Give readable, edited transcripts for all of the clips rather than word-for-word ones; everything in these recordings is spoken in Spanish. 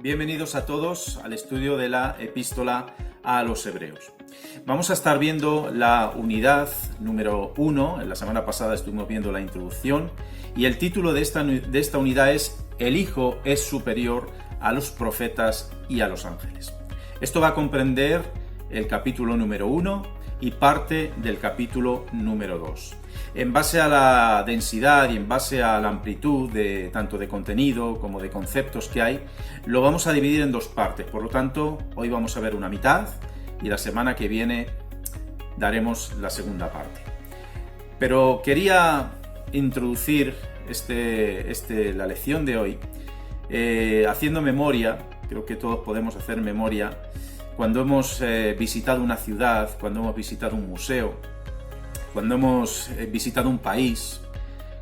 Bienvenidos a todos al estudio de la Epístola a los Hebreos. Vamos a estar viendo la unidad número 1. En la semana pasada estuvimos viendo la introducción y el título de esta unidad es El Hijo es superior a los profetas y a los ángeles. Esto va a comprender el capítulo número 1 y parte del capítulo número 2. En base a la densidad y en base a la amplitud tanto de contenido como de conceptos que hay, lo vamos a dividir en dos partes. Por lo tanto, hoy vamos a ver una mitad y la semana que viene daremos la segunda parte. Pero quería introducir la lección de hoy haciendo memoria. Creo que todos podemos hacer memoria cuando hemos visitado una ciudad, cuando hemos visitado un museo, cuando hemos visitado un país,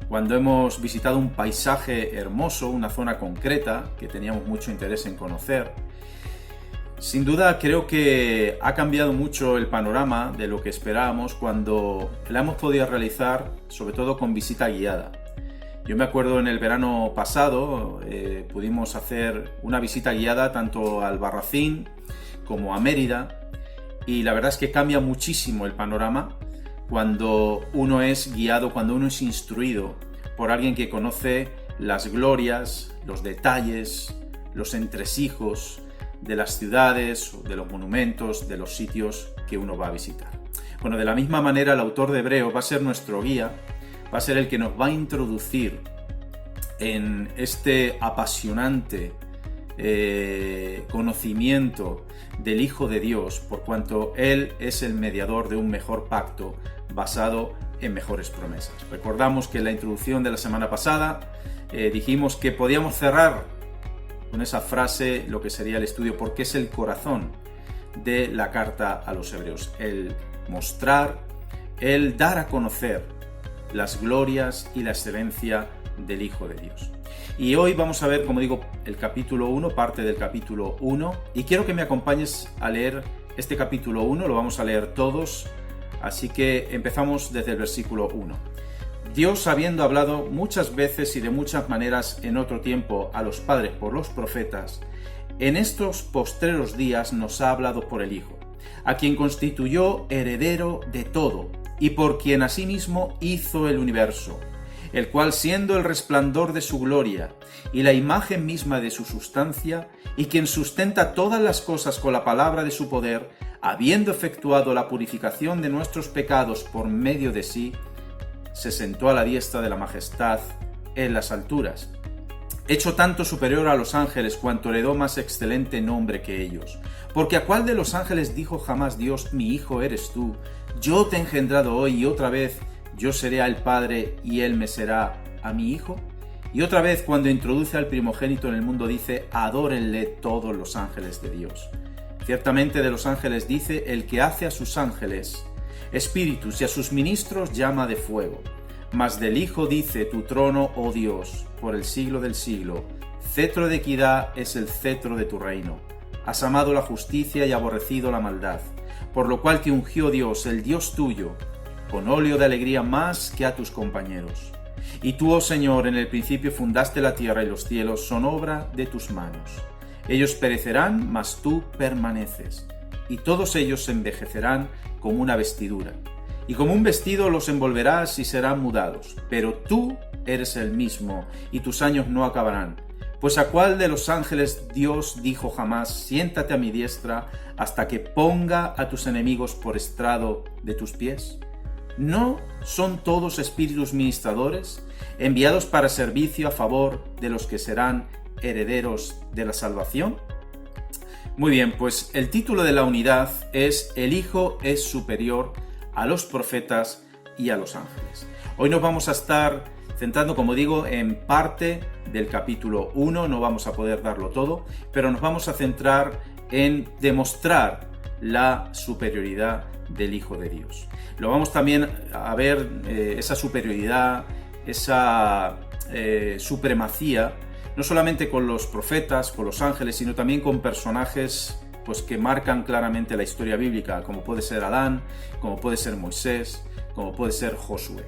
cuando hemos visitado un paisaje hermoso, una zona concreta que teníamos mucho interés en conocer. Sin duda creo que ha cambiado mucho el panorama de lo que esperábamos cuando la hemos podido realizar, sobre todo con visita guiada. Yo me acuerdo en el verano pasado pudimos hacer una visita guiada tanto al Albarracín como a Mérida, y la verdad es que cambia muchísimo el panorama cuando uno es guiado, cuando uno es instruido por alguien que conoce las glorias, los detalles, los entresijos de las ciudades, de los monumentos, de los sitios que uno va a visitar. Bueno, de la misma manera el autor de Hebreos va a ser nuestro guía, va a ser el que nos va a introducir en este apasionante conocimiento del Hijo de Dios, por cuanto Él es el mediador de un mejor pacto basado en mejores promesas. Recordamos que en la introducción de la semana pasada dijimos que podíamos cerrar con esa frase lo que sería el estudio, porque es el corazón de la carta a los Hebreos, el mostrar, el dar a conocer las glorias y la excelencia del Hijo de Dios. Y hoy vamos a ver, como digo, el capítulo 1, parte del capítulo 1, y quiero que me acompañes a leer este capítulo 1, lo vamos a leer todos, así que empezamos desde el versículo 1. Dios, habiendo hablado muchas veces y de muchas maneras en otro tiempo a los padres por los profetas, en estos postreros días nos ha hablado por el Hijo, a quien constituyó heredero de todo, y por quien asimismo hizo el universo, el cual, siendo el resplandor de su gloria y la imagen misma de su sustancia, y quien sustenta todas las cosas con la palabra de su poder, habiendo efectuado la purificación de nuestros pecados por medio de sí, se sentó a la diestra de la majestad en las alturas, hecho tanto superior a los ángeles cuanto heredó más excelente nombre que ellos. Porque ¿a cuál de los ángeles dijo jamás Dios, mi hijo eres tú, yo te he engendrado hoy y otra vez yo seré al Padre y él me será a mi hijo? Y otra vez cuando introduce al primogénito en el mundo dice, adórenle todos los ángeles de Dios. Ciertamente de los ángeles dice, el que hace a sus ángeles espíritus y a sus ministros llama de fuego. Mas del Hijo dice, tu trono, oh Dios, por el siglo del siglo, cetro de equidad es el cetro de tu reino. Has amado la justicia y aborrecido la maldad, por lo cual te ungió Dios, el Dios tuyo, con óleo de alegría más que a tus compañeros. Y tú, oh Señor, en el principio fundaste la tierra y los cielos son obra de tus manos. Ellos perecerán, mas tú permaneces, y todos ellos se envejecerán como una vestidura. Y como un vestido los envolverás y serán mudados, pero tú eres el mismo, y tus años no acabarán. Pues ¿a cuál de los ángeles Dios dijo jamás, siéntate a mi diestra, hasta que ponga a tus enemigos por estrado de tus pies? ¿No son todos espíritus ministradores, enviados para servicio a favor de los que serán herederos de la salvación? Muy bien, pues el título de la unidad es El Hijo es superior a los profetas y a los ángeles. Hoy nos vamos a estar centrando, como digo, en parte del capítulo 1, no vamos a poder darlo todo, pero nos vamos a centrar en demostrar la superioridad del Hijo de Dios. Lo vamos también a ver, esa superioridad, esa supremacía, no solamente con los profetas, con los ángeles, sino también con personajes pues, que marcan claramente la historia bíblica, como puede ser Adán, como puede ser Moisés, como puede ser Josué.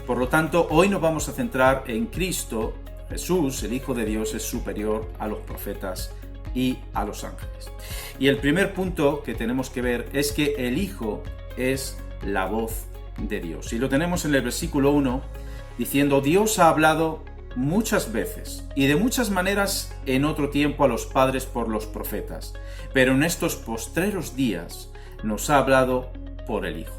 Por lo tanto, hoy nos vamos a centrar en Cristo. Jesús, el Hijo de Dios, es superior a los profetas y a los ángeles. Y el primer punto que tenemos que ver es que el Hijo es la voz de Dios. Y lo tenemos en el versículo 1 diciendo: Dios ha hablado muchas veces y de muchas maneras en otro tiempo a los padres por los profetas, pero en estos postreros días nos ha hablado por el Hijo.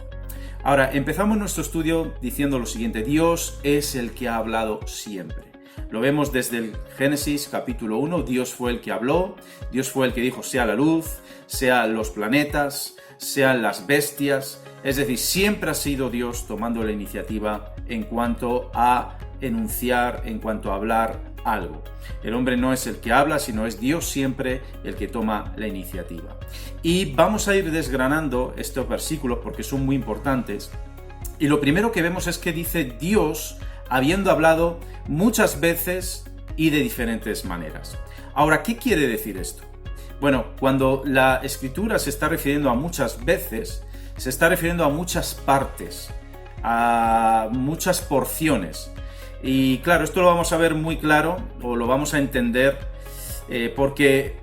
Ahora, empezamos nuestro estudio diciendo lo siguiente: Dios es el que ha hablado siempre. Lo vemos desde el Génesis capítulo 1, Dios fue el que habló, Dios fue el que dijo sea la luz, sean los planetas, sean las bestias, es decir, siempre ha sido Dios tomando la iniciativa en cuanto a enunciar, en cuanto a hablar algo. El hombre no es el que habla, sino es Dios siempre el que toma la iniciativa. Y vamos a ir desgranando estos versículos porque son muy importantes. Y lo primero que vemos es que dice Dios habiendo hablado muchas veces y de diferentes maneras. Ahora, ¿qué quiere decir esto? Bueno, cuando la Escritura se está refiriendo a muchas veces, se está refiriendo a muchas partes, a muchas porciones. Y claro, esto lo vamos a ver muy claro, o lo vamos a entender, porque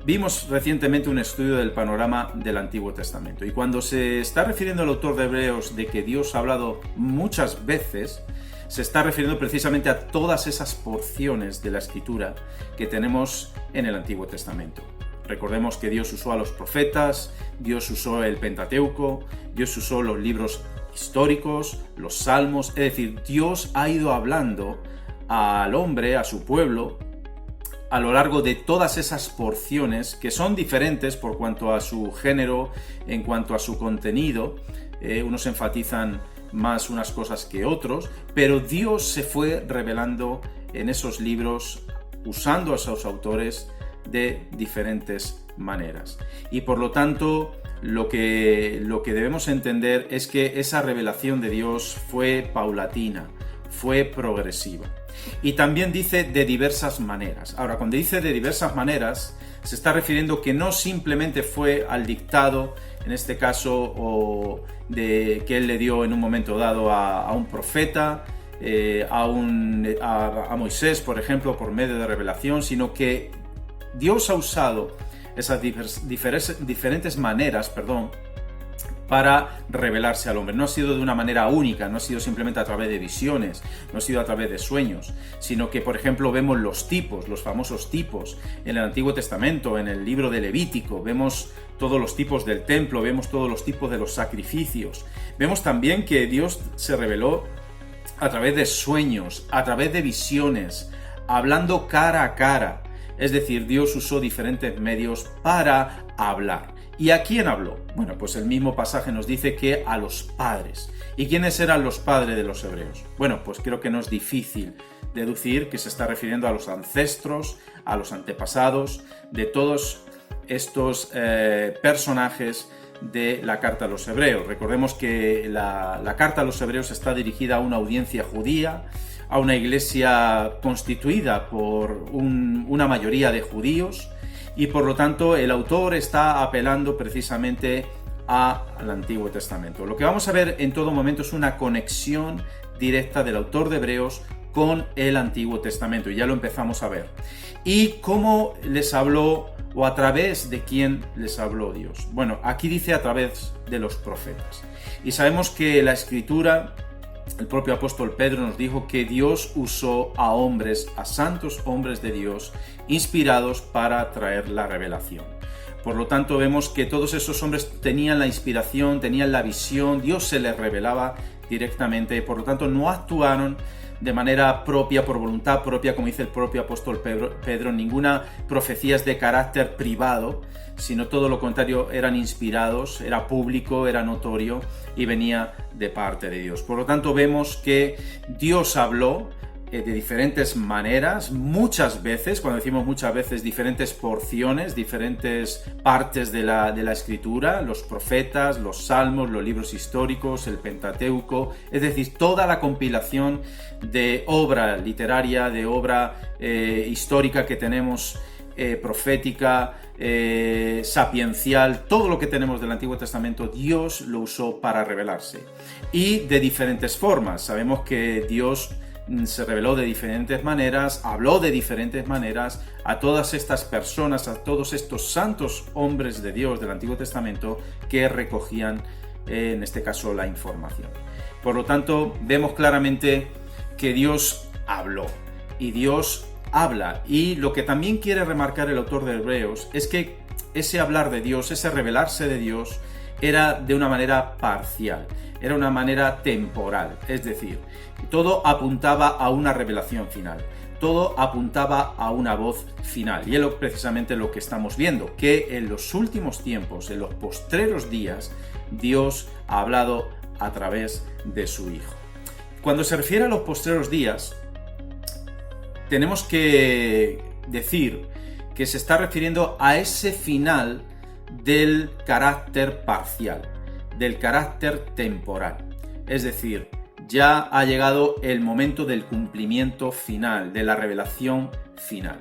vimos recientemente un estudio del panorama del Antiguo Testamento. Y cuando se está refiriendo el autor de Hebreos de que Dios ha hablado muchas veces, se está refiriendo precisamente a todas esas porciones de la Escritura que tenemos en el Antiguo Testamento. Recordemos que Dios usó a los profetas, Dios usó el Pentateuco, Dios usó los libros históricos, los salmos, es decir, Dios ha ido hablando al hombre, a su pueblo, a lo largo de todas esas porciones que son diferentes por cuanto a su género, en cuanto a su contenido. Unos enfatizan más unas cosas que otros, pero Dios se fue revelando en esos libros usando a esos autores de diferentes maneras. Y por lo tanto, lo que debemos entender es que esa revelación de Dios fue paulatina, fue progresiva. Y también dice de diversas maneras. Ahora, cuando dice de diversas maneras, se está refiriendo que no simplemente fue al dictado, en este caso, o que él le dio en un momento dado a un profeta, a Moisés, por ejemplo, por medio de revelación, sino que Dios ha usado esas diferentes maneras, para revelarse al hombre. No ha sido de una manera única, no ha sido simplemente a través de visiones, no ha sido a través de sueños, sino que, por ejemplo, vemos los tipos, los famosos tipos en el Antiguo Testamento, en el libro de Levítico, vemos todos los tipos del templo, vemos todos los tipos de los sacrificios. Vemos también que Dios se reveló a través de sueños, a través de visiones, hablando cara a cara. Es decir, Dios usó diferentes medios para hablar. ¿Y a quién habló? Bueno, pues el mismo pasaje nos dice que a los padres. ¿Y quiénes eran los padres de los hebreos? Bueno, pues creo que no es difícil deducir que se está refiriendo a los ancestros, a los antepasados de todos estos personajes de la Carta a los Hebreos. Recordemos que la Carta a los Hebreos está dirigida a una audiencia judía, a una iglesia constituida por una mayoría de judíos, y por lo tanto el autor está apelando precisamente al Antiguo Testamento. Lo que vamos a ver en todo momento es una conexión directa del autor de Hebreos con el Antiguo Testamento, y ya lo empezamos a ver. ¿Y cómo les habló o a través de quién les habló Dios? Bueno, aquí dice a través de los profetas. Y sabemos que la Escritura, el propio apóstol Pedro nos dijo que Dios usó a hombres, a santos hombres de Dios, inspirados para traer la revelación. Por lo tanto, vemos que todos esos hombres tenían la inspiración, tenían la visión, Dios se les revelaba directamente, por lo tanto no actuaron de manera propia, por voluntad propia, como dice el propio apóstol Pedro, ninguna profecía es de carácter privado, sino todo lo contrario, eran inspirados, era público, era notorio y venía de parte de Dios. Por lo tanto, vemos que Dios habló de diferentes maneras, muchas veces, cuando decimos muchas veces, diferentes porciones, diferentes partes de la Escritura, los profetas, los salmos, los libros históricos, el Pentateuco, es decir, toda la compilación de obra literaria, de obra histórica que tenemos, profética, sapiencial, todo lo que tenemos del Antiguo Testamento, Dios lo usó para revelarse. Y de diferentes formas. Sabemos que Dios se reveló de diferentes maneras, habló de diferentes maneras a todas estas personas, a todos estos santos hombres de Dios del Antiguo Testamento que recogían, en este caso, la información. Por lo tanto, vemos claramente que Dios habló y Dios habla. Y lo que también quiere remarcar el autor de Hebreos es que ese hablar de Dios, ese revelarse de Dios, era de una manera parcial, era una manera temporal, es decir, todo apuntaba a una revelación final, todo apuntaba a una voz final, y es precisamente lo que estamos viendo, que en los últimos tiempos, en los postreros días, Dios ha hablado a través de su Hijo. Cuando se refiere a los postreros días, tenemos que decir que se está refiriendo a ese final del carácter parcial, del carácter temporal. Es decir, ya ha llegado el momento del cumplimiento final, de la revelación final.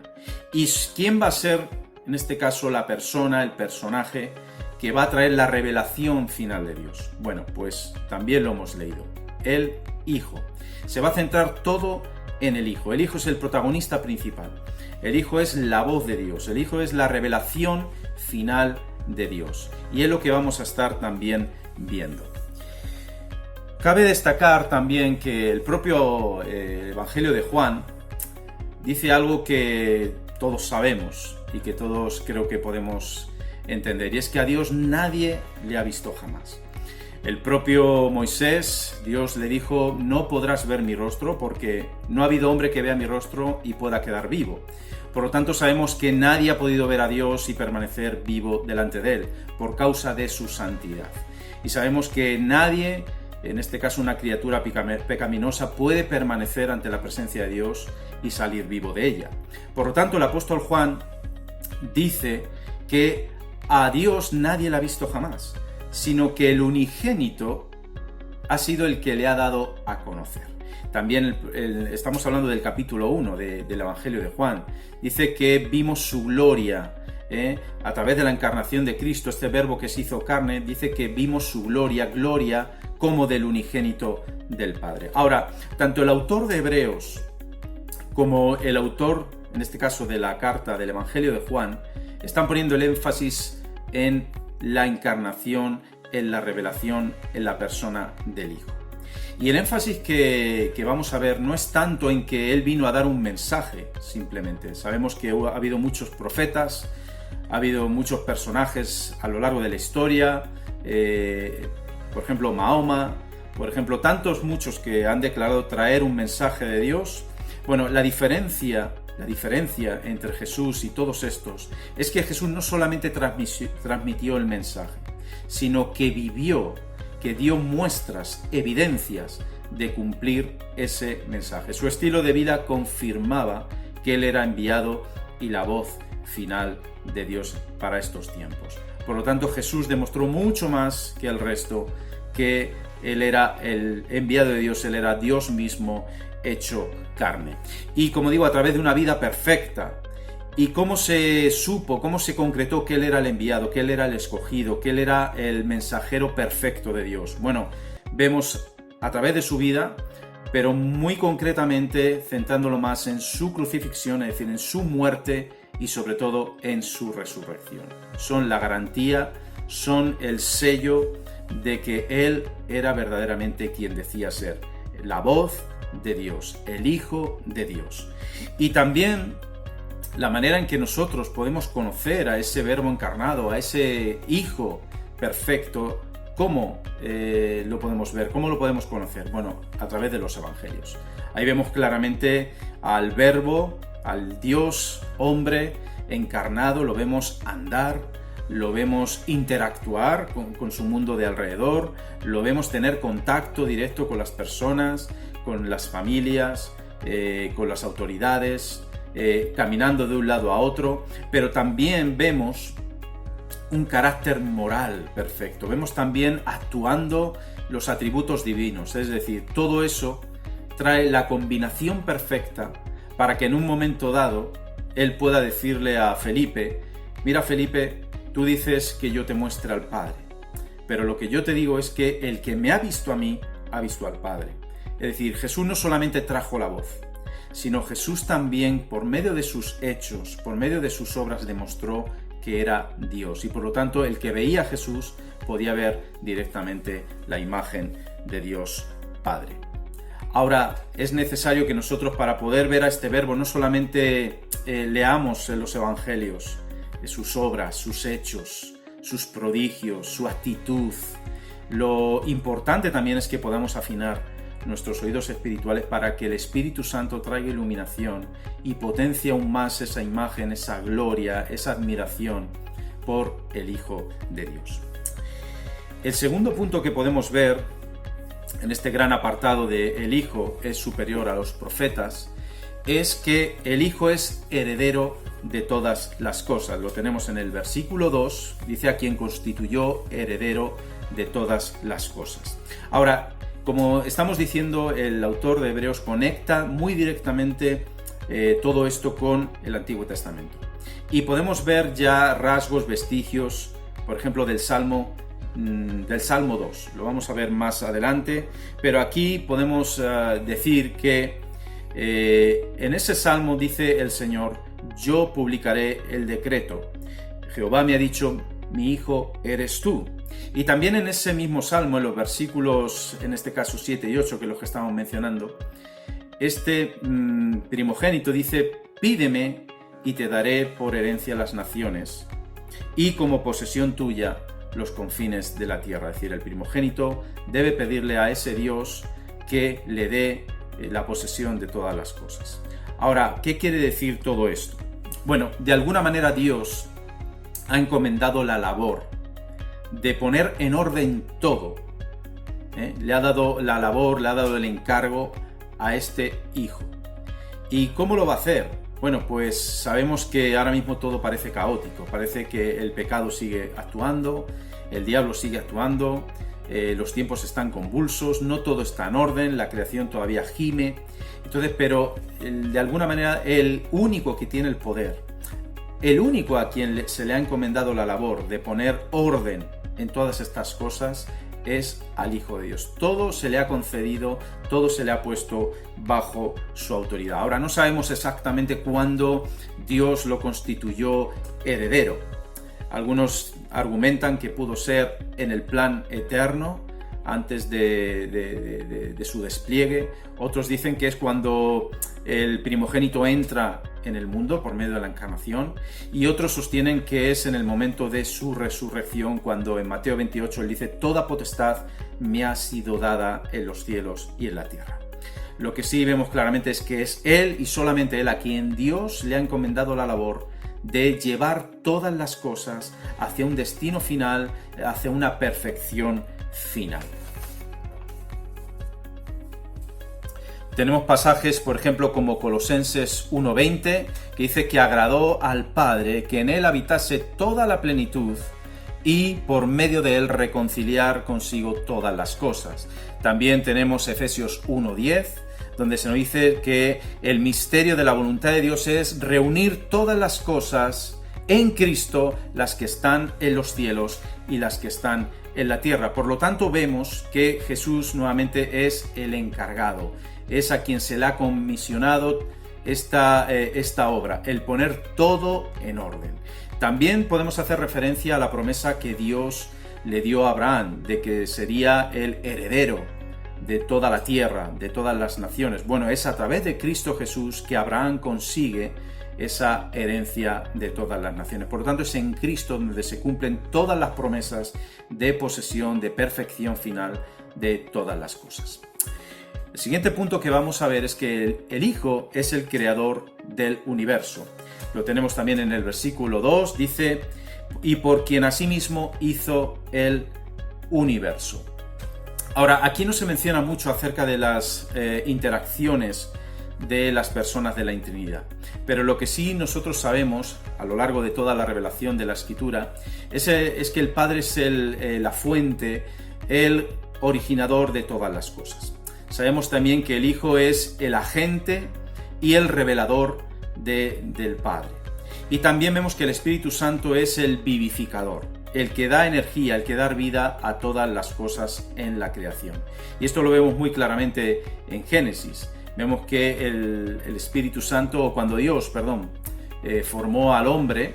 ¿Y quién va a ser, en este caso, la persona, el personaje que va a traer la revelación final de Dios? Bueno, pues también lo hemos leído. El Hijo. Se va a centrar todo en el Hijo. El Hijo es el protagonista principal. El Hijo es la voz de Dios. El Hijo es la revelación final de Dios. Y es lo que vamos a estar también viendo. Cabe destacar también que el propio Evangelio de Juan dice algo que todos sabemos y que todos creo que podemos entender. Y es que a Dios nadie le ha visto jamás. El propio Moisés, Dios le dijo: no podrás ver mi rostro porque no ha habido hombre que vea mi rostro y pueda quedar vivo. Por lo tanto, sabemos que nadie ha podido ver a Dios y permanecer vivo delante de Él por causa de su santidad. Y sabemos que nadie, en este caso una criatura pecaminosa, puede permanecer ante la presencia de Dios y salir vivo de ella. Por lo tanto, el apóstol Juan dice que a Dios nadie le ha visto jamás, sino que el unigénito ha sido el que le ha dado a conocer. También estamos hablando del capítulo 1 del Evangelio de Juan. Dice que vimos su gloria a través de la encarnación de Cristo, este verbo que se hizo carne. Dice que vimos su gloria como del unigénito del Padre. Ahora, tanto el autor de Hebreos como el autor, en este caso de la carta del Evangelio de Juan, están poniendo el énfasis en la encarnación, en la revelación, en la persona del Hijo. Y el énfasis que vamos a ver no es tanto en que Él vino a dar un mensaje, simplemente. Sabemos que ha habido muchos profetas, ha habido muchos personajes a lo largo de la historia, por ejemplo Mahoma, por ejemplo muchos que han declarado traer un mensaje de Dios. Bueno, la diferencia entre Jesús y todos estos es que Jesús no solamente transmitió el mensaje, sino que vivió, que dio muestras, evidencias de cumplir ese mensaje. Su estilo de vida confirmaba que Él era enviado y la voz final de Dios para estos tiempos. Por lo tanto, Jesús demostró mucho más que el resto que Él era el enviado de Dios, Él era Dios mismo hecho carne. Y como digo, a través de una vida perfecta. ¿Y cómo se supo, cómo se concretó que Él era el enviado, que Él era el escogido, que Él era el mensajero perfecto de Dios? Bueno, vemos a través de su vida, pero muy concretamente centrándolo más en su crucifixión, es decir, en su muerte y sobre todo en su resurrección. Son la garantía, son el sello de que Él era verdaderamente quien decía ser, la voz de Dios, el Hijo de Dios. Y también la manera en que nosotros podemos conocer a ese Verbo encarnado, a ese Hijo perfecto, ¿cómo lo podemos ver? ¿Cómo lo podemos conocer? Bueno, a través de los Evangelios. Ahí vemos claramente al Verbo, al Dios hombre encarnado, lo vemos andar, lo vemos interactuar con su mundo de alrededor, lo vemos tener contacto directo con las personas, con las familias, con las autoridades, caminando de un lado a otro, pero también vemos un carácter moral perfecto, vemos también actuando los atributos divinos, es decir, todo eso trae la combinación perfecta para que en un momento dado Él pueda decirle a Felipe: mira Felipe, tú dices que yo te muestre al Padre, pero lo que yo te digo es que el que me ha visto a mí, ha visto al Padre. Es decir, Jesús no solamente trajo la voz, sino Jesús también, por medio de sus hechos, por medio de sus obras, demostró que era Dios. Y por lo tanto, el que veía a Jesús podía ver directamente la imagen de Dios Padre. Ahora, es necesario que nosotros, para poder ver a este verbo, no solamente leamos en los evangelios sus obras, sus hechos, sus prodigios, su actitud. Lo importante también es que podamos afinar nuestros oídos espirituales para que el Espíritu Santo traiga iluminación y potencie aún más esa imagen, esa gloria, esa admiración por el Hijo de Dios. El segundo punto que podemos ver en este gran apartado de el Hijo es superior a los profetas es que el Hijo es heredero de todas las cosas. Lo tenemos en el versículo 2, dice: a quien constituyó heredero de todas las cosas. Ahora, como estamos diciendo, el autor de Hebreos conecta muy directamente todo esto con el Antiguo Testamento. Y podemos ver ya rasgos, vestigios, por ejemplo, del Salmo 2. Lo vamos a ver más adelante, pero aquí podemos decir que en ese Salmo dice el Señor: yo publicaré el decreto. Jehová me ha dicho: mi hijo eres tú. Y también en ese mismo Salmo, en los versículos, en este caso 7 y 8, que es lo que estamos mencionando, este primogénito dice: pídeme y te daré por herencia las naciones, y como posesión tuya los confines de la tierra. Es decir, el primogénito debe pedirle a ese Dios que le dé la posesión de todas las cosas. Ahora, ¿qué quiere decir todo esto? Bueno, de alguna manera Dios ha encomendado la labor de poner en orden todo. Le ha dado la labor, le ha dado el encargo a este hijo. ¿Y cómo lo va a hacer? Bueno, pues sabemos que ahora mismo todo parece caótico, parece que el pecado sigue actuando, el diablo sigue actuando, los tiempos están convulsos, no todo está en orden, la creación todavía gime. Entonces, pero de alguna manera el único que tiene el poder, el único a quien se le ha encomendado la labor de poner orden en todas estas cosas, es al Hijo de Dios. Todo se le ha concedido, todo se le ha puesto bajo su autoridad. Ahora, no sabemos exactamente cuándo Dios lo constituyó heredero. Algunos argumentan que pudo ser en el plan eterno, antes de su despliegue. Otros dicen que es cuando el primogénito entra en el mundo por medio de la encarnación, y otros sostienen que es en el momento de su resurrección, cuando en Mateo 28 él dice: toda potestad me ha sido dada en los cielos y en la tierra. Lo que sí vemos claramente es que es él y solamente él a quien Dios le ha encomendado la labor de llevar todas las cosas hacia un destino final, hacia una perfección final. Tenemos pasajes, por ejemplo, como Colosenses 1:20, que dice que agradó al Padre que en él habitase toda la plenitud y por medio de él reconciliar consigo todas las cosas. También tenemos Efesios 1:10, donde se nos dice que el misterio de la voluntad de Dios es reunir todas las cosas en Cristo, las que están en los cielos y las que están en la tierra. Por lo tanto, vemos que Jesús nuevamente es el encargado, es a quien se le ha comisionado esta obra, el poner todo en orden. También podemos hacer referencia a la promesa que Dios le dio a Abraham, de que sería el heredero de toda la tierra, de todas las naciones. Bueno, es a través de Cristo Jesús que Abraham consigue esa herencia de todas las naciones. Por lo tanto, es en Cristo donde se cumplen todas las promesas de posesión, de perfección final de todas las cosas. El siguiente punto que vamos a ver es que el Hijo es el creador del universo. Lo tenemos también en el versículo 2, dice: y por quien asimismo hizo el universo. Ahora, aquí no se menciona mucho acerca de las interacciones de las personas de la Trinidad, pero lo que sí nosotros sabemos a lo largo de toda la revelación de la Escritura es que el Padre es la fuente, el originador de todas las cosas. Sabemos también que el Hijo es el agente y el revelador del Padre. Y también vemos que el Espíritu Santo es el vivificador. el que da energía, el que da vida a todas las cosas en la creación. Y esto lo vemos muy claramente en Génesis. Vemos que el Espíritu Santo, o cuando Dios, formó al hombre,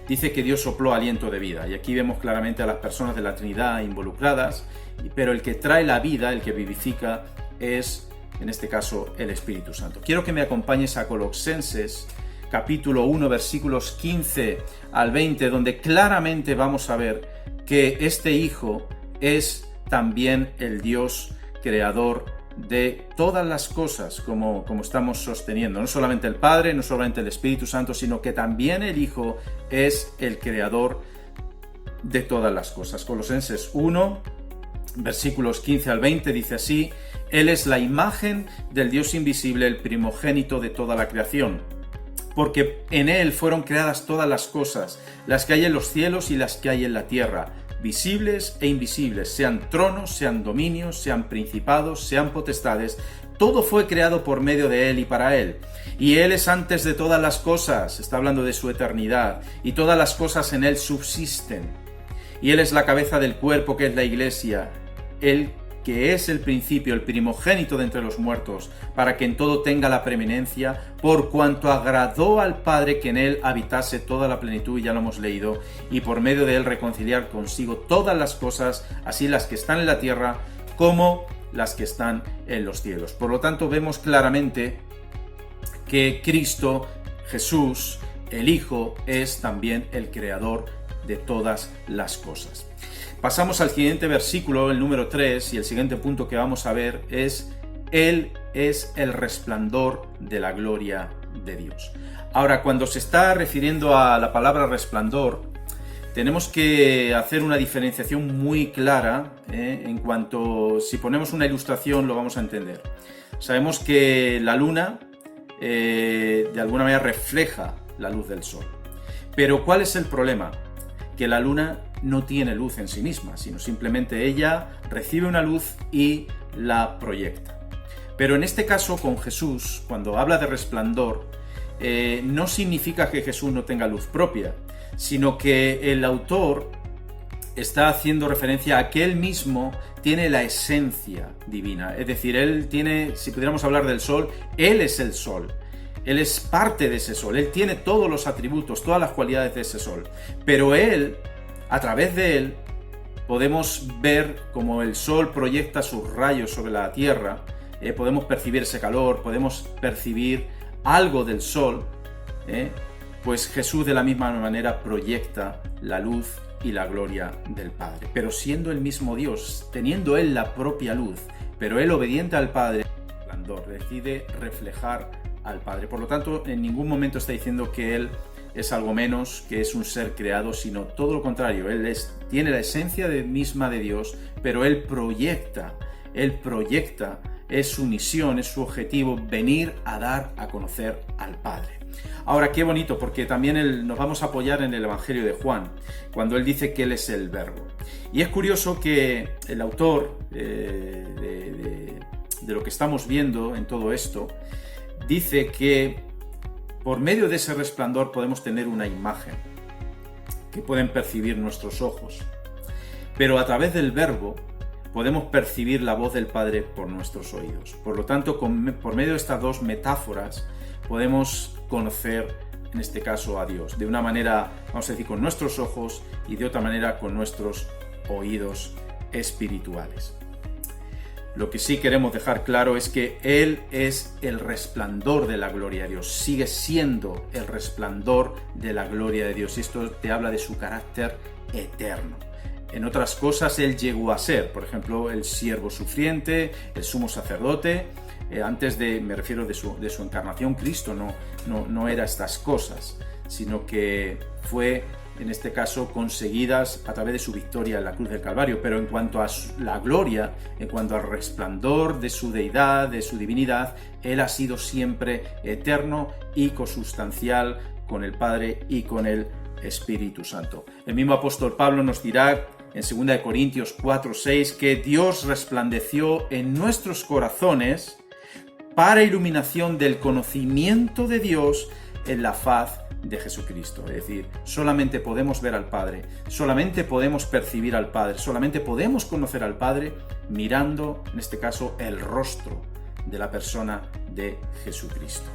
dice que Dios sopló aliento de vida. Y aquí vemos claramente a las personas de la Trinidad involucradas, pero el que trae la vida, el que vivifica, es, en este caso, el Espíritu Santo. Quiero que me acompañes a Colosenses, capítulo 1, versículos 15 al 20, donde claramente vamos a ver que este Hijo es también el Dios creador de todas las cosas, como estamos sosteniendo. No solamente el Padre, no solamente el Espíritu Santo, sino que también el Hijo es el creador de todas las cosas. Colosenses 1, versículos 15 al 20, dice así: Él es la imagen del Dios invisible, el primogénito de toda la creación, porque en Él fueron creadas todas las cosas, las que hay en los cielos y las que hay en la tierra, visibles e invisibles, sean tronos, sean dominios, sean principados, sean potestades. Todo fue creado por medio de Él y para Él. Y Él es antes de todas las cosas, está hablando de su eternidad, y todas las cosas en Él subsisten. Y Él es la cabeza del cuerpo, que es la Iglesia, Él que es el principio, el primogénito de entre los muertos, para que en todo tenga la preeminencia, por cuanto agradó al Padre que en Él habitase toda la plenitud, ya lo hemos leído, y por medio de Él reconciliar consigo todas las cosas, así las que están en la tierra como las que están en los cielos. Por lo tanto, vemos claramente que Cristo, Jesús, el Hijo, es también el creador de todas las cosas. Pasamos al siguiente versículo, el número 3, y el siguiente punto que vamos a ver es: Él es el resplandor de la gloria de Dios. Ahora, cuando se está refiriendo a la palabra resplandor, tenemos que hacer una diferenciación muy clara, en cuanto, si ponemos una ilustración lo vamos a entender. Sabemos que la luna de alguna manera refleja la luz del sol. Pero ¿cuál es el problema? Que la luna no tiene luz en sí misma, sino simplemente ella recibe una luz y la proyecta. Pero en este caso con Jesús, cuando habla de resplandor, no significa que Jesús no tenga luz propia, sino que el autor está haciendo referencia a que él mismo tiene la esencia divina. Es decir, él tiene, si pudiéramos hablar del sol, él es el sol. Él es parte de ese sol, él tiene todos los atributos, todas las cualidades de ese sol. Pero él, a través de él, podemos ver cómo el sol proyecta sus rayos sobre la tierra, podemos percibir ese calor, podemos percibir algo del sol, pues Jesús de la misma manera proyecta la luz y la gloria del Padre. Pero siendo el mismo Dios, teniendo él la propia luz, pero él obediente al Padre, decide reflejar al Padre. Por lo tanto, en ningún momento está diciendo que Él es algo menos, que es un ser creado, sino todo lo contrario. Él tiene la esencia misma de Dios, pero Él proyecta, es su misión, es su objetivo, venir a dar a conocer al Padre. Ahora, qué bonito, porque también nos vamos a apoyar en el Evangelio de Juan, cuando Él dice que Él es el Verbo. Y es curioso que el autor de lo que estamos viendo en todo esto, dice que por medio de ese resplandor podemos tener una imagen que pueden percibir nuestros ojos, pero a través del Verbo podemos percibir la voz del Padre por nuestros oídos. Por lo tanto, por medio de estas dos metáforas podemos conocer, en este caso, a Dios, de una manera, vamos a decir, con nuestros ojos, y de otra manera con nuestros oídos espirituales. Lo que sí queremos dejar claro es que Él es el resplandor de la gloria de Dios, sigue siendo el resplandor de la gloria de Dios, y esto te habla de su carácter eterno. En otras cosas Él llegó a ser, por ejemplo, el siervo sufriente, el sumo sacerdote. Antes me refiero de su encarnación, Cristo no era estas cosas, sino que fue, en este caso, conseguidas a través de su victoria en la cruz del Calvario. Pero en cuanto a la gloria, en cuanto al resplandor de su deidad, de su divinidad, Él ha sido siempre eterno y consustancial con el Padre y con el Espíritu Santo. El mismo apóstol Pablo nos dirá en 2 Corintios 4:6 que Dios resplandeció en nuestros corazones para iluminación del conocimiento de Dios en la faz de Jesucristo. Es decir, solamente podemos ver al Padre, solamente podemos percibir al Padre, solamente podemos conocer al Padre mirando, en este caso, el rostro de la persona de Jesucristo.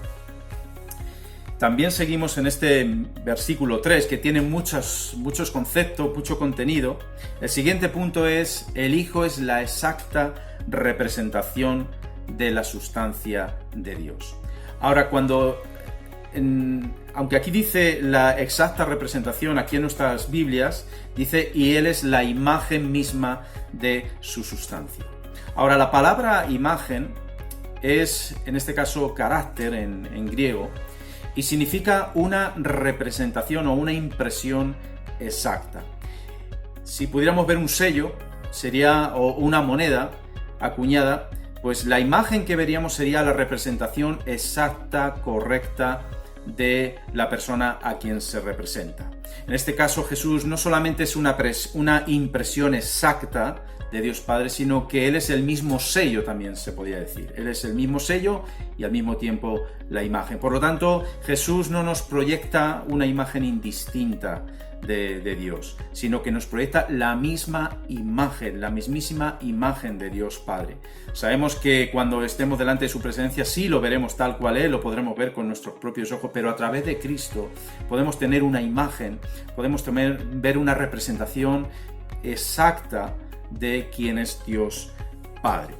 También seguimos en este versículo 3, que tiene muchos conceptos, mucho contenido. El siguiente punto es: el Hijo es la exacta representación de la sustancia de Dios. Ahora, aunque aquí dice la exacta representación, aquí en nuestras Biblias dice: y Él es la imagen misma de su sustancia. Ahora, la palabra imagen es, en este caso, carácter en griego, y significa una representación o una impresión exacta. Si pudiéramos ver un sello, o una moneda acuñada, pues la imagen que veríamos sería la representación exacta, correcta de la persona a quien se representa. En este caso, Jesús no solamente es una impresión exacta de Dios Padre, sino que Él es el mismo sello, también se podría decir. Él es el mismo sello y al mismo tiempo la imagen. Por lo tanto, Jesús no nos proyecta una imagen indistinta de Dios, sino que nos proyecta la misma imagen, la mismísima imagen de Dios Padre. Sabemos que cuando estemos delante de su presencia sí lo veremos tal cual es, lo podremos ver con nuestros propios ojos, pero a través de Cristo podemos tener una imagen, podemos ver una representación exacta de quién es Dios Padre.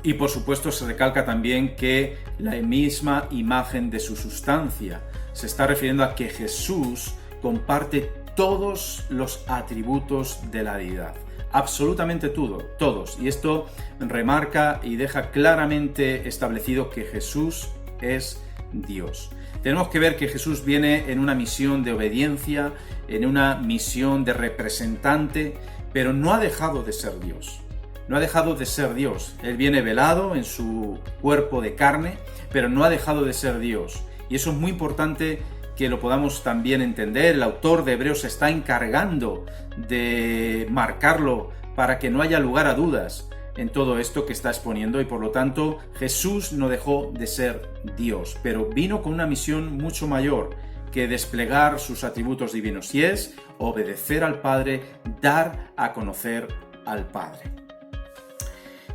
Y por supuesto se recalca también que la misma imagen de su sustancia se está refiriendo a que Jesús comparte todos los atributos de la deidad, absolutamente todos, y esto remarca y deja claramente establecido que Jesús es Dios. Tenemos que ver que Jesús viene en una misión de obediencia, en una misión de representante, pero no ha dejado de ser Dios. No ha dejado de ser Dios. Él viene velado en su cuerpo de carne, pero no ha dejado de ser Dios. Y eso es muy importante que lo podamos también entender. El autor de Hebreos se está encargando de marcarlo para que no haya lugar a dudas en todo esto que está exponiendo, y por lo tanto Jesús no dejó de ser Dios, pero vino con una misión mucho mayor que desplegar sus atributos divinos, y es obedecer al Padre, dar a conocer al Padre.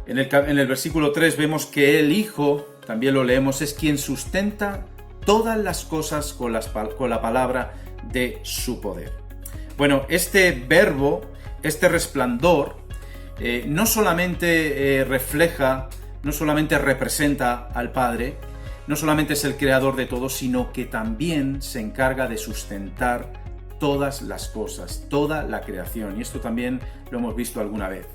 En el versículo 3 vemos que el Hijo, también lo leemos, es quien sustenta todas las cosas con la palabra de su poder. Bueno, este verbo, este resplandor, no solamente refleja, no solamente representa al Padre, no solamente es el creador de todo, sino que también se encarga de sustentar todas las cosas, toda la creación. Y esto también lo hemos visto alguna vez.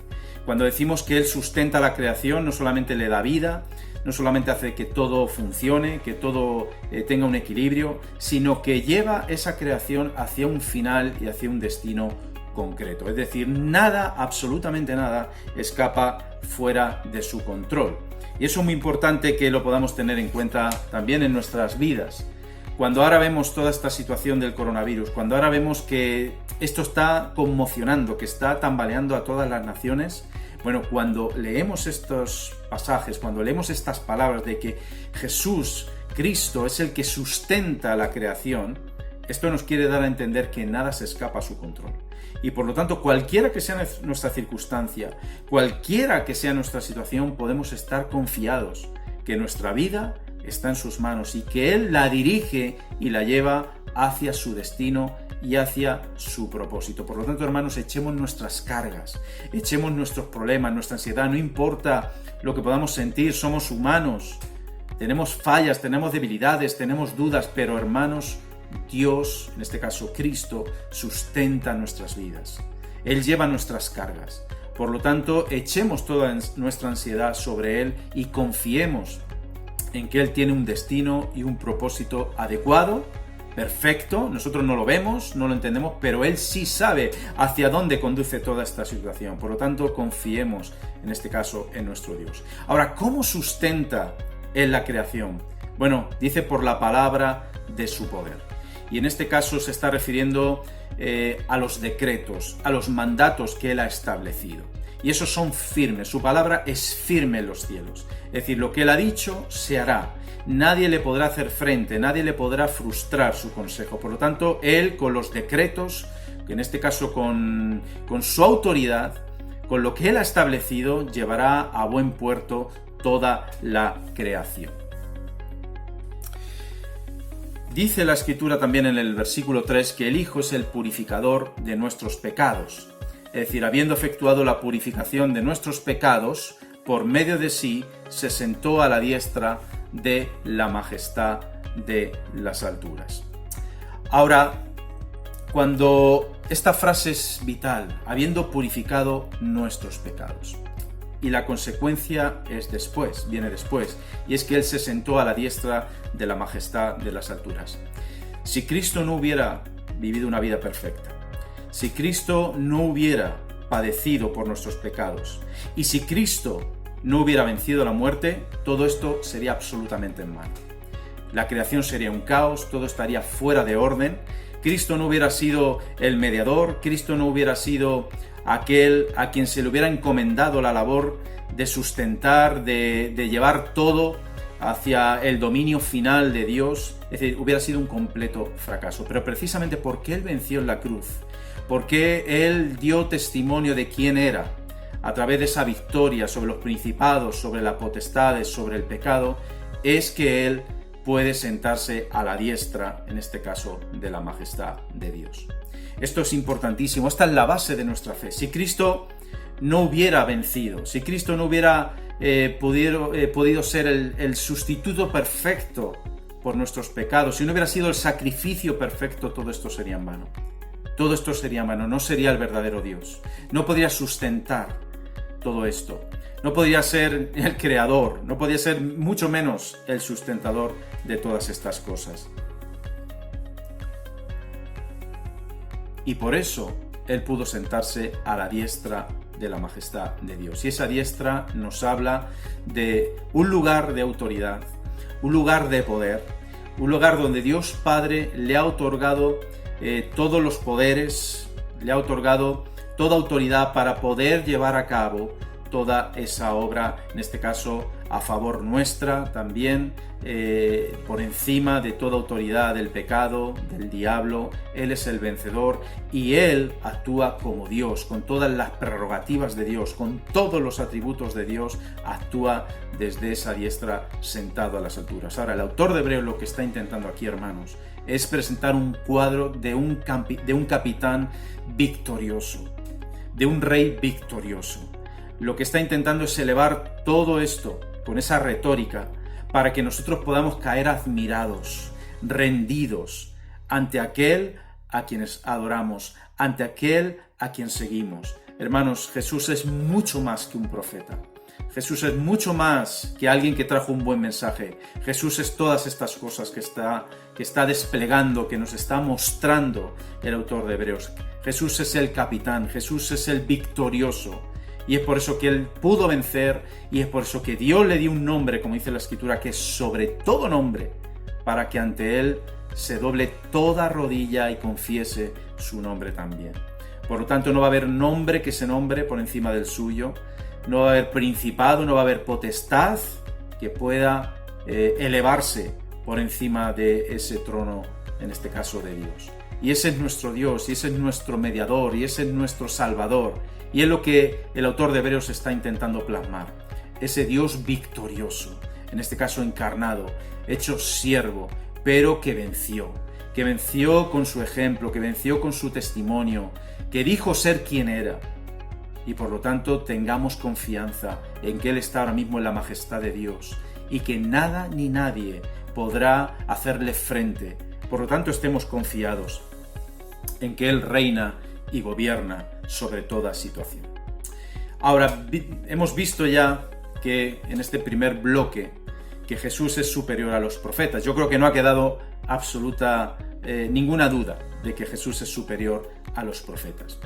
Cuando decimos que Él sustenta la creación, no solamente le da vida, no solamente hace que todo funcione, que todo tenga un equilibrio, sino que lleva esa creación hacia un final y hacia un destino concreto. Es decir, nada, absolutamente nada, escapa fuera de su control. Y eso es muy importante que lo podamos tener en cuenta también en nuestras vidas. Cuando ahora vemos toda esta situación del coronavirus, cuando ahora vemos que esto está conmocionando, que está tambaleando a todas las naciones, bueno, cuando leemos estos pasajes, cuando leemos estas palabras de que Jesús, Cristo, es el que sustenta la creación, esto nos quiere dar a entender que nada se escapa a su control. Y por lo tanto, cualquiera que sea nuestra circunstancia, cualquiera que sea nuestra situación, podemos estar confiados que nuestra vida está en sus manos y que Él la dirige y la lleva hacia su destino y hacia su propósito. Por lo tanto, hermanos, echemos nuestras cargas, echemos nuestros problemas, nuestra ansiedad, no importa lo que podamos sentir, somos humanos, tenemos fallas, tenemos debilidades, tenemos dudas, pero hermanos, Dios, en este caso Cristo, sustenta nuestras vidas. Él lleva nuestras cargas. Por lo tanto, echemos toda nuestra ansiedad sobre Él y confiemos en que Él tiene un destino y un propósito adecuado, perfecto. Nosotros no lo vemos, no lo entendemos, pero Él sí sabe hacia dónde conduce toda esta situación. Por lo tanto, confiemos, en este caso, en nuestro Dios. Ahora, ¿cómo sustenta Él la creación? Bueno, dice por la palabra de su poder. Y en este caso se está refiriendo a los decretos, a los mandatos que Él ha establecido. Y esos son firmes, su palabra es firme en los cielos. Es decir, lo que Él ha dicho se hará. nadie le podrá hacer frente, nadie le podrá frustrar su consejo. Por lo tanto, Él, con los decretos, que en este caso con su autoridad, con lo que Él ha establecido, llevará a buen puerto toda la creación. Dice la Escritura también en el versículo 3 que el Hijo es el purificador de nuestros pecados. Es decir, habiendo efectuado la purificación de nuestros pecados, por medio de sí se sentó a la diestra de la majestad de las alturas. Ahora, cuando esta frase es vital, habiendo purificado nuestros pecados, y la consecuencia es después, viene después, y es que Él se sentó a la diestra de la majestad de las alturas. Si Cristo no hubiera vivido una vida perfecta, si Cristo no hubiera padecido por nuestros pecados, y si Cristo no hubiera vencido la muerte, todo esto sería absolutamente en vano. La creación sería un caos, todo estaría fuera de orden. Cristo no hubiera sido el mediador, Cristo no hubiera sido aquel a quien se le hubiera encomendado la labor de sustentar, de llevar todo hacia el dominio final de Dios. Es decir, hubiera sido un completo fracaso. Pero precisamente porque Él venció en la cruz, porque Él dio testimonio de quién era, a través de esa victoria sobre los principados, sobre las potestades, sobre el pecado, es que Él puede sentarse a la diestra, en este caso, de la majestad de Dios. Esto es importantísimo, esta es la base de nuestra fe. Si Cristo no hubiera vencido, si Cristo no hubiera podido ser el sustituto perfecto por nuestros pecados, si no hubiera sido el sacrificio perfecto, todo esto sería en vano. Todo esto sería en vano, no sería el verdadero Dios. No podría sustentar todo esto. No podría ser el creador, no podría ser mucho menos el sustentador de todas estas cosas. Y por eso Él pudo sentarse a la diestra de la majestad de Dios. Y esa diestra nos habla de un lugar de autoridad, un lugar de poder, un lugar donde Dios Padre le ha otorgado todos los poderes, le ha otorgado toda autoridad para poder llevar a cabo toda esa obra, en este caso a favor nuestra también, por encima de toda autoridad del pecado, del diablo. Él es el vencedor y Él actúa como Dios, con todas las prerrogativas de Dios, con todos los atributos de Dios, actúa desde esa diestra sentado a las alturas. Ahora, el autor de Hebreos lo que está intentando aquí, hermanos, es presentar un cuadro de un capitán victorioso, de un rey victorioso. Lo que está intentando es elevar todo esto con esa retórica para que nosotros podamos caer admirados, rendidos ante aquel a quienes adoramos, ante aquel a quien seguimos. Hermanos, Jesús es mucho más que un profeta. Jesús es mucho más que alguien que trajo un buen mensaje. Jesús es todas estas cosas que está desplegando, que nos está mostrando el autor de Hebreos. Jesús es el capitán, Jesús es el victorioso. Y es por eso que Él pudo vencer, y es por eso que Dios le dio un nombre, como dice la Escritura, que es sobre todo nombre, para que ante Él se doble toda rodilla y confiese su nombre también. Por lo tanto, no va a haber nombre que se nombre por encima del suyo, no va a haber principado, no va a haber potestad que pueda elevarse por encima de ese trono, en este caso de Dios. Y ese es nuestro Dios, y ese es nuestro mediador, y ese es nuestro Salvador. Y es lo que el autor de Hebreos está intentando plasmar. Ese Dios victorioso, en este caso encarnado, hecho siervo, pero que venció con su ejemplo, que venció con su testimonio, que dijo ser quien era. Y por lo tanto tengamos confianza en que Él está ahora mismo en la majestad de Dios y que nada ni nadie podrá hacerle frente. Por lo tanto, estemos confiados en que Él reina y gobierna sobre toda situación. Ahora, hemos visto ya que en este primer bloque que Jesús es superior a los profetas. Yo creo que no ha quedado ninguna duda de que Jesús es superior a los profetas.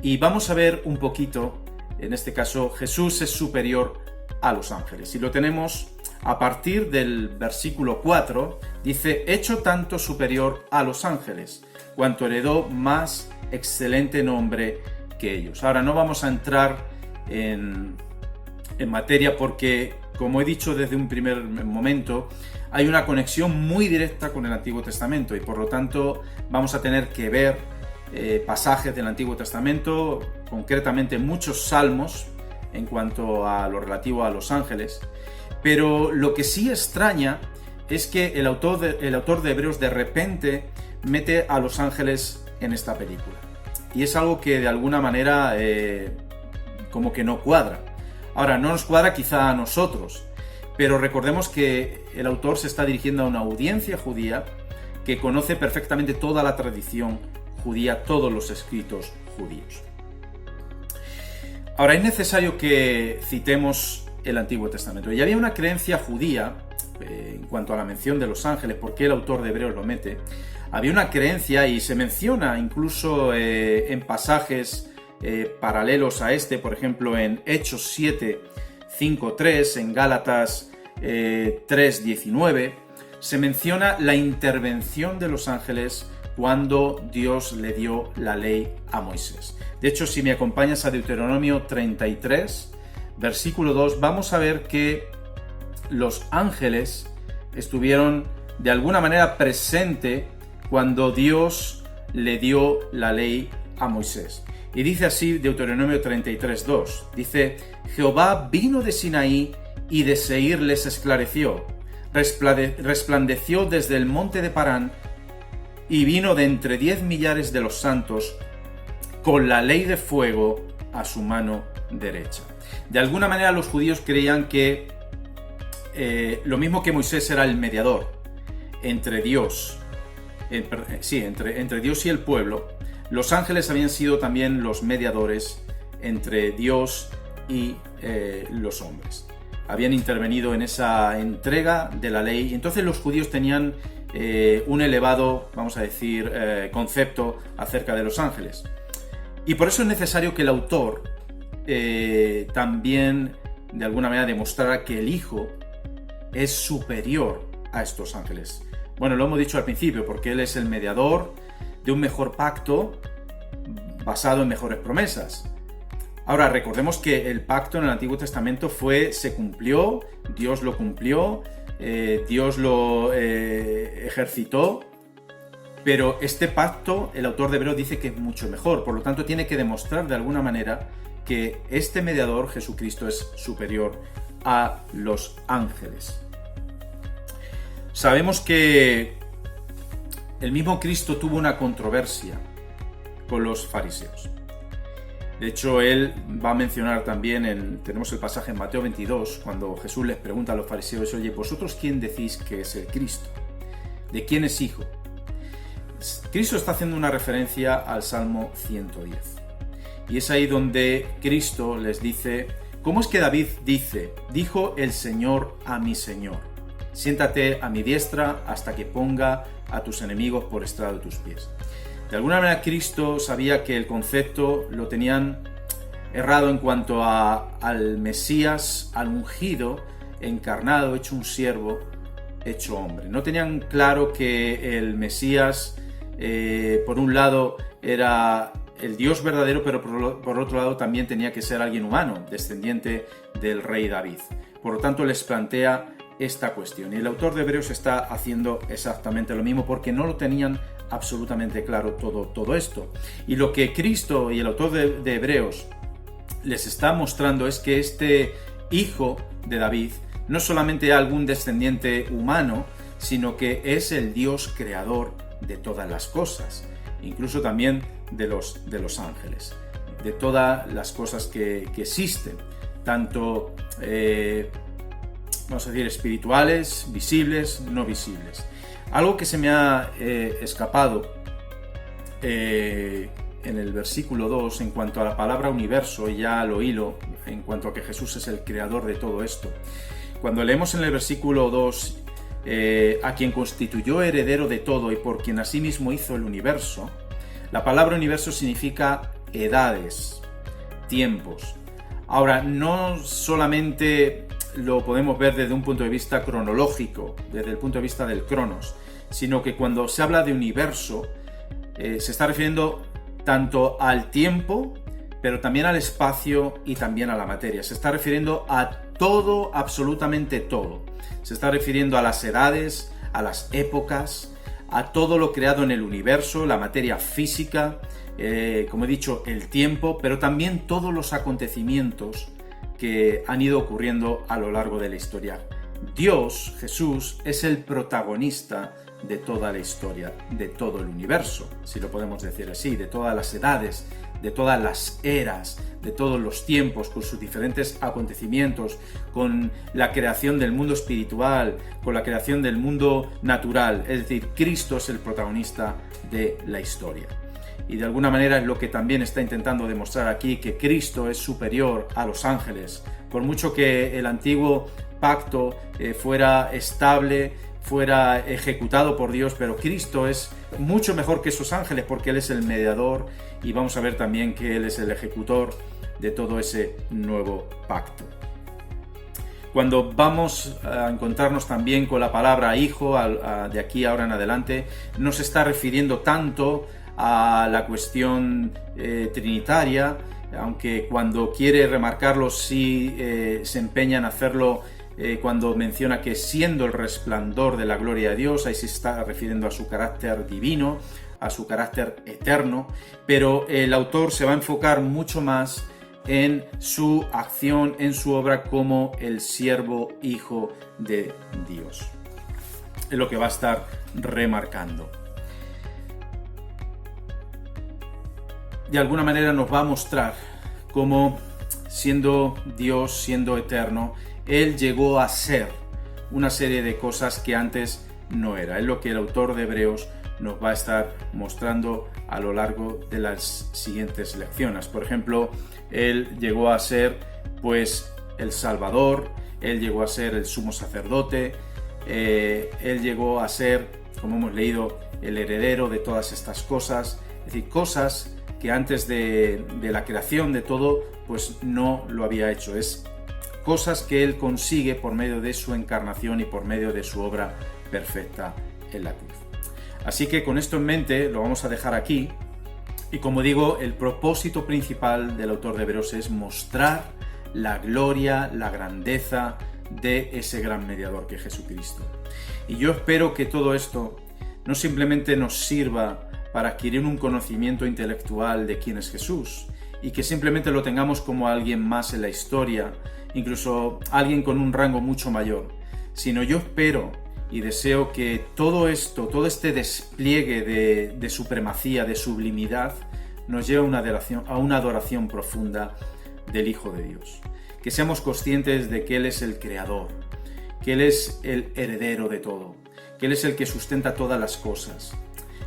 Y vamos a ver un poquito, en este caso, Jesús es superior a los ángeles. Y lo tenemos a partir del versículo 4, dice, hecho tanto superior a los ángeles, cuanto heredó más excelente nombre que ellos. Ahora no vamos a entrar en materia porque, como he dicho desde un primer momento, hay una conexión muy directa con el Antiguo Testamento y por lo tanto vamos a tener que ver pasajes del Antiguo Testamento, concretamente muchos salmos en cuanto a lo relativo a los ángeles, pero lo que sí extraña es que el autor de Hebreos de repente mete a los ángeles en esta película. Y es algo que de alguna manera como que no cuadra. Ahora, no nos cuadra quizá a nosotros, pero recordemos que el autor se está dirigiendo a una audiencia judía que conoce perfectamente toda la tradición judía, todos los escritos judíos. Ahora, es necesario que citemos el Antiguo Testamento. Y había una creencia judía en cuanto a la mención de los ángeles, porque el autor de Hebreos lo mete. Había una creencia y se menciona incluso en pasajes paralelos a este, por ejemplo en Hechos 7, 5.3, en Gálatas 3.19, se menciona la intervención de los ángeles cuando Dios le dio la ley a Moisés. De hecho, si me acompañas a Deuteronomio 33, versículo 2, vamos a ver que los ángeles estuvieron de alguna manera presentes cuando Dios le dio la ley a Moisés. Y dice así Deuteronomio 33.2, dice: Jehová vino de Sinaí y de Seir les esclareció, resplandeció desde el monte de Parán y vino de entre 10 millares de los santos con la ley de fuego a su mano derecha. De alguna manera los judíos creían que lo mismo que Moisés era el mediador entre Dios, entre Dios y el pueblo, los ángeles habían sido también los mediadores entre Dios y los hombres. Habían intervenido en esa entrega de la ley y entonces los judíos tenían un elevado, vamos a decir, concepto acerca de los ángeles. Y por eso es necesario que el autor también de alguna manera demostrara que el Hijo es superior a estos ángeles. Bueno, lo hemos dicho al principio, porque Él es el mediador de un mejor pacto basado en mejores promesas. Ahora, recordemos que el pacto en el Antiguo Testamento se cumplió, Dios lo cumplió, Dios lo ejercitó, pero este pacto, el autor de Hebreos dice que es mucho mejor, por lo tanto tiene que demostrar de alguna manera que este mediador, Jesucristo, es superior a los ángeles. Sabemos que el mismo Cristo tuvo una controversia con los fariseos. De hecho, él va a mencionar también, tenemos el pasaje en Mateo 22, cuando Jesús les pregunta a los fariseos: oye, ¿vosotros quién decís que es el Cristo? ¿De quién es hijo? Cristo está haciendo una referencia al Salmo 110. Y es ahí donde Cristo les dice: ¿cómo es que David dice: dijo el Señor a mi Señor, siéntate a mi diestra hasta que ponga a tus enemigos por estrado de tus pies? De alguna manera Cristo sabía que el concepto lo tenían errado en cuanto al Mesías, al ungido, encarnado, hecho un siervo, hecho hombre. No tenían claro que el Mesías, por un lado, era el Dios verdadero, pero por otro lado también tenía que ser alguien humano, descendiente del rey David. Por lo tanto, les plantea esta cuestión. Y el autor de Hebreos está haciendo exactamente lo mismo, porque no lo tenían absolutamente claro todo esto. Y lo que Cristo y el autor de Hebreos les está mostrando es que este hijo de David no solamente es algún descendiente humano, sino que es el Dios creador de todas las cosas, incluso también de los ángeles, de todas las cosas que existen, tanto vamos a decir espirituales, visibles, no visibles. Algo que se me ha escapado en el versículo 2 en cuanto a la palabra universo, y ya lo hilo en cuanto a que Jesús es el creador de todo esto. Cuando leemos en el versículo 2 a quien constituyó heredero de todo y por quien asimismo hizo el universo, la palabra universo significa edades, tiempos. Ahora, no solamente lo podemos ver desde un punto de vista cronológico, desde el punto de vista del cronos, sino que cuando se habla de universo se está refiriendo tanto al tiempo, pero también al espacio y también a la materia. Se está refiriendo a todo, absolutamente todo. Se está refiriendo a las edades, a las épocas, a todo lo creado en el universo, la materia física, como he dicho, el tiempo, pero también todos los acontecimientos que han ido ocurriendo a lo largo de la historia. Dios, Jesús, es el protagonista de toda la historia, de todo el universo, si lo podemos decir así, de todas las edades, de todas las eras, de todos los tiempos, con sus diferentes acontecimientos, con la creación del mundo espiritual, con la creación del mundo natural. Es decir, Cristo es el protagonista de la historia. Y de alguna manera es lo que también está intentando demostrar aquí, que Cristo es superior a los ángeles. Por mucho que el antiguo pacto fuera estable, fuera ejecutado por Dios, pero Cristo es mucho mejor que esos ángeles porque Él es el mediador, y vamos a ver también que Él es el ejecutor de todo ese nuevo pacto. Cuando vamos a encontrarnos también con la palabra hijo, de aquí ahora en adelante, no se está refiriendo tanto a la cuestión trinitaria, aunque cuando quiere remarcarlo sí se empeña en hacerlo cuando menciona que siendo el resplandor de la gloria de Dios, ahí se está refiriendo a su carácter divino, a su carácter eterno, pero el autor se va a enfocar mucho más en su acción, en su obra como el siervo hijo de Dios. Es lo que va a estar remarcando. De alguna manera nos va a mostrar cómo, siendo Dios, siendo eterno, Él llegó a ser una serie de cosas que antes no era. Es lo que el autor de Hebreos nos va a estar mostrando a lo largo de las siguientes lecciones. Por ejemplo, Él llegó a ser, pues, el Salvador, Él llegó a ser el sumo sacerdote, Él llegó a ser, como hemos leído, el heredero de todas estas cosas. Es decir, cosas que antes de la creación de todo, pues no lo había hecho. Es cosas que Él consigue por medio de su encarnación y por medio de su obra perfecta en la cruz. Así que con esto en mente lo vamos a dejar aquí, y como digo, el propósito principal del autor de Hebreos es mostrar la gloria, la grandeza de ese gran mediador que es Jesucristo. Y yo espero que todo esto no simplemente nos sirva para adquirir un conocimiento intelectual de quién es Jesús, y que simplemente lo tengamos como alguien más en la historia, incluso alguien con un rango mucho mayor, sino yo espero y deseo que todo esto, todo este despliegue de supremacía, de sublimidad, nos lleve a una adoración profunda del Hijo de Dios. Que seamos conscientes de que Él es el creador, que Él es el heredero de todo, que Él es el que sustenta todas las cosas,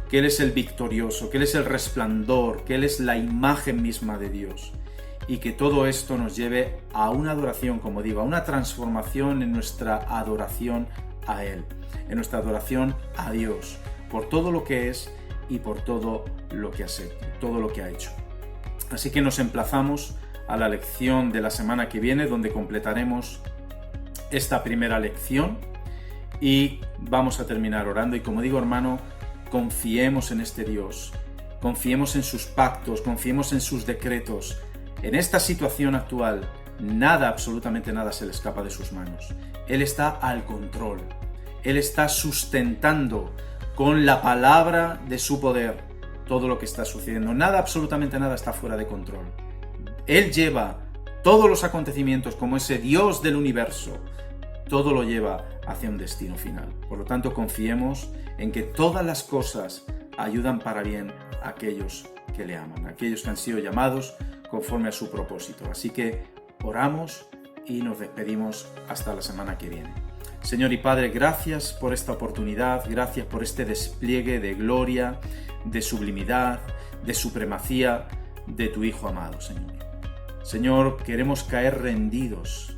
que Él es el victorioso, que Él es el resplandor, que Él es la imagen misma de Dios. Y que todo esto nos lleve a una adoración, como digo, a una transformación en nuestra adoración a Él, en nuestra adoración a Dios, por todo lo que es y por todo lo que ha hecho. Así que nos emplazamos a la lección de la semana que viene, donde completaremos esta primera lección y vamos a terminar orando. Y como digo, hermano, confiemos en este Dios, confiemos en sus pactos, confiemos en sus decretos. En esta situación actual, nada, absolutamente nada se le escapa de sus manos. Él está al control. Él está sustentando con la palabra de su poder todo lo que está sucediendo. Nada, absolutamente nada está fuera de control. Él lleva todos los acontecimientos como ese Dios del universo. Todo lo lleva hacia un destino final. Por lo tanto, confiemos en que todas las cosas ayudan para bien a aquellos que le aman, a aquellos que han sido llamados conforme a su propósito. Así que oramos y nos despedimos hasta la semana que viene. Señor y Padre, gracias por esta oportunidad, gracias por este despliegue de gloria, de sublimidad, de supremacía de tu Hijo amado, Señor. Señor, queremos caer rendidos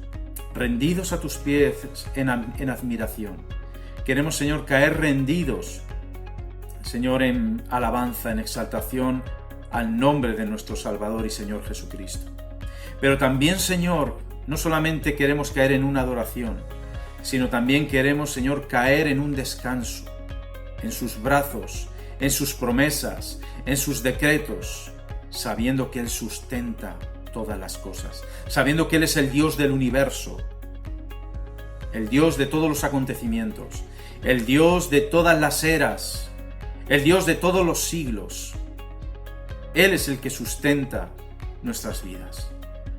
a tus pies en admiración. Queremos, Señor, caer rendidos, Señor, en alabanza, en exaltación al nombre de nuestro Salvador y Señor Jesucristo. Pero también, Señor, no solamente queremos caer en una adoración, sino también queremos, Señor, caer en un descanso, en sus brazos, en sus promesas, en sus decretos, sabiendo que Él sustenta todas las cosas, sabiendo que Él es el Dios del universo, el Dios de todos los acontecimientos, el Dios de todas las eras, el Dios de todos los siglos. Él es el que sustenta nuestras vidas.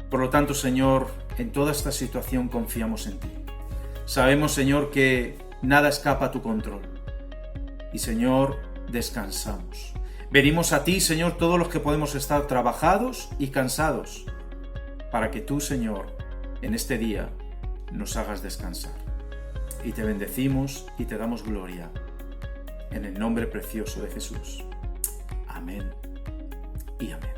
Por lo tanto, Señor, en toda esta situación confiamos en ti. Sabemos, Señor, que nada escapa a tu control. Y, Señor, descansamos. Venimos a ti, Señor, todos los que podemos estar trabajados y cansados, para que tú, Señor, en este día nos hagas descansar. Y te bendecimos y te damos gloria. En el nombre precioso de Jesús. Amén y amén.